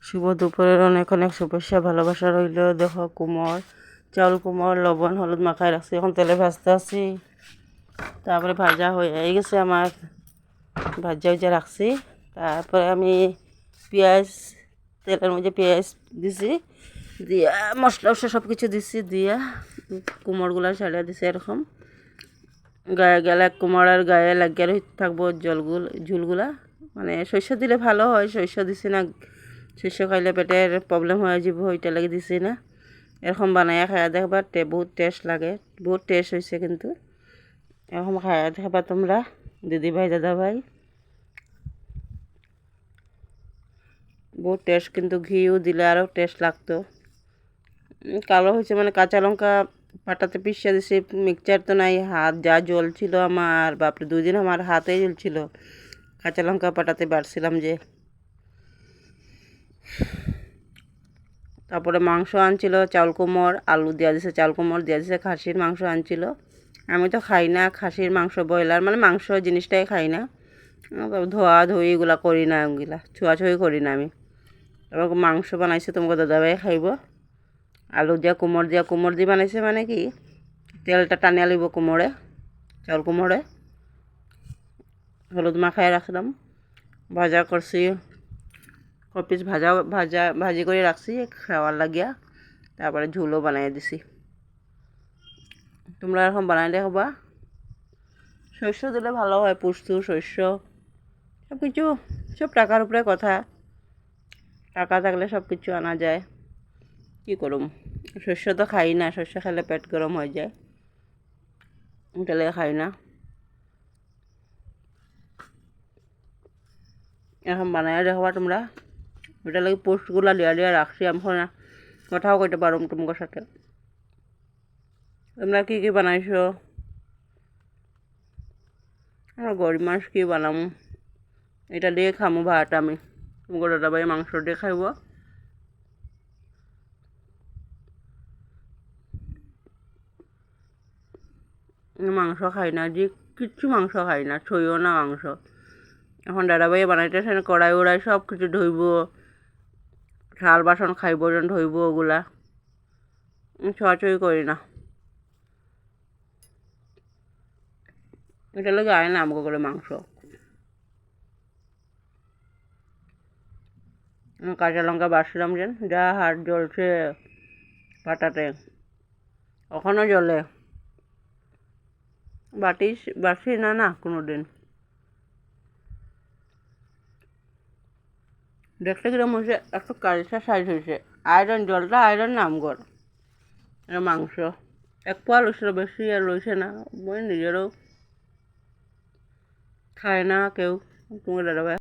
শুভ দুপুরের অনেক অনেক শুভেচ্ছা ভালোবাসা রইল। দেখো কুমড়, চাউল কুমড় লবণ হলুদ মাখায় রাখছি, এখন তেলে ভাজতে আছি। তারপরে ভাজা হয়ে গেছে আমার, ভাজা উজা রাখছি। তারপরে আমি পেঁয়াজ, তেলের মধ্যে পেঁয়াজ দিছি, দিয়া মশলা মশলা সব কিছু দিছি, দিয়া কুমড়গুলো ছাড়িয়ে দিছি। এরকম গায়ে গেলে কুমড়ার গায়ে লাগিয়ে থাকবো ঝুলগুলা, মানে শস্য দিলে ভালো হয়। শস্য দিছি না, শস্য খাইলে পেটের প্রবলেম হয়ে যাব, ওইটা লাগে দিছি না। এরকম বানাইয়া খাইয়া দেখবা, বহুত টেস্ট লাগে, বহুত টেস্ট হয়েছে কিন্তু। এরকম খাইয়া দেখবা তোমরা, দিদি ভাই দাদা ভাই, বহুত টেস্ট কিন্তু। ঘিও দিলে আরও টেস্ট লাগতো। কালো হয়েছে মানে কাঁচা লঙ্কা পাটাতে পিষিয়ে দিছি, মিক্সচার তো নাই। হাত যা জ্বলছিল আমার, বাপরে 2 দিন আমার হাতেই জ্বলছিল। কাঁচা লঙ্কা পাটাতে বাড়ছিলাম যে। তারপরে মাংস আনছিল, চাউল কুমড় আলু দিয়া দিছে, চাউল কুমড় দিয়া দিছে। খাসির মাংস আনছিল, আমি তো খাই না খাসির মাংস, ব্রয়লার মানে মাংস জিনিসটাই খাই না। ধোয়া ধুই এগুলা করি না, ওগুলা ছোঁয়াছুঁই করি না আমি। তারপর মাংস বানাইছে, তোমাকে দাদাভাই খাইব। আলু দিয়া কুমড় দিয়ে বানাইছে, মানে কি তেলটা টানিয়া লইব কুমড়ে, চাউল কুমড়ে। হলুদ মাখায় রাখলাম, ভাজা করছি, কপিস ভাজি করে রাখছি খাওয়ার লাগিয়া। তারপরে ঝোলও বানাই দিছি। তোমরা এরকম বানাই দেখবা। শস্য দিলে ভালো হয়, পুষ্টি শস্য সব কিছু। সব টাকার উপরে কথা, টাকা থাকলে সব কিছু আনা যায়। কী করুম, শস্য তো খাই না, শস্য খেলে পেট গরম হয়ে যায়, তাহলে খাই না। এরকম বানাই দেখবা তোমরা। ওটা লাগে পোস্টগুলো লিয়া রাখছি, আমি কথাও কইতে পারো তোমার সাথে। তোমরা কী কী বানাইছো? আমরা গরিব মানুষ কী বানামো, এটা দিয়ে খামো ভাত। আমি তোমার দাদাভাই মাংস দিয়ে খাইব। মাংস খাই না, যে কিচ্ছু মাংস খাই না, ছইও না মাংস। এখন দাদাভাইয়ে বানাইতেছে, কড়াই উড়াই সব কিছু ধুইব, থাল বাসন খাইব যেন ধুইব, ওগুলা ছোঁয়াছুঁই করি না। এটা লোক আয় না আমাকে করে মাংস। কাঁচা লঙ্কা বাড়ছিলাম যেন, যা হাত জ্বলছে পাটাতে, ওখানেও জ্বলে। বাড়ছি না না কোনো দিন। দেখতে কিরম হয়েছে, একটু কালচা সাইজ হয়েছে। আয়রন, জলটা আয়রন নামগর। মাংস 1 পোয়া লইছিল, বেশি আর লইছে না। মই নিজেরও খায় না কেউ, তোমার দাদাভাই